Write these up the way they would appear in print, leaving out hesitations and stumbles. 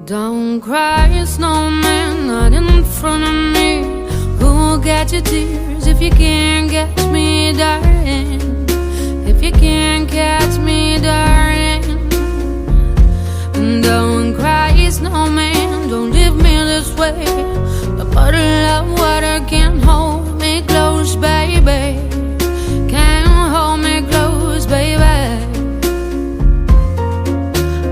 Don't cry, snowman, not in front of me. Who'll catch your tears if you can't catch me, darling? If you can't catch me, darling. Don't cry, snowman, don't leave me this way. A bottle of water can't hold me close, baby. Can't hold me close, baby.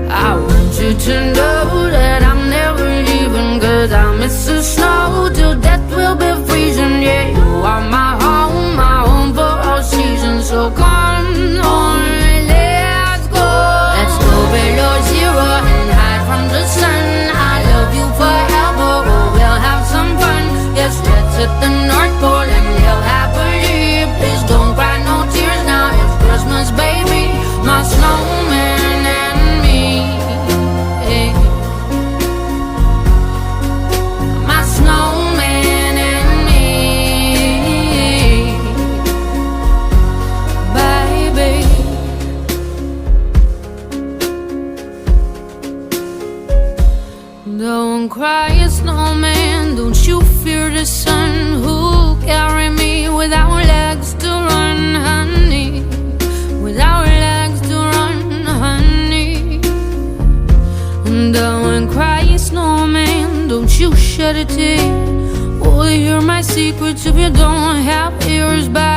I want you to know that I'm never leaving, 'cause I miss the snow till death will be freezing. Yeah, you are my home for all seasons. So come on, let's go. Let's go below zero and hide from the sun. I love you forever, oh, we'll have some fun. Yes, let's hit the North Pole and live happily. Please don't cry no tears now, it's Christmas, baby. My snowman and me, hey. My snowman and me, baby. Don't cry, snowman, don't you fear the sun. Who'll carry me without legs to run, honey? Without legs to run, honey. Don't cry, snowman, don't you shed a tear. Oh, hear my secrets if you don't have ears back.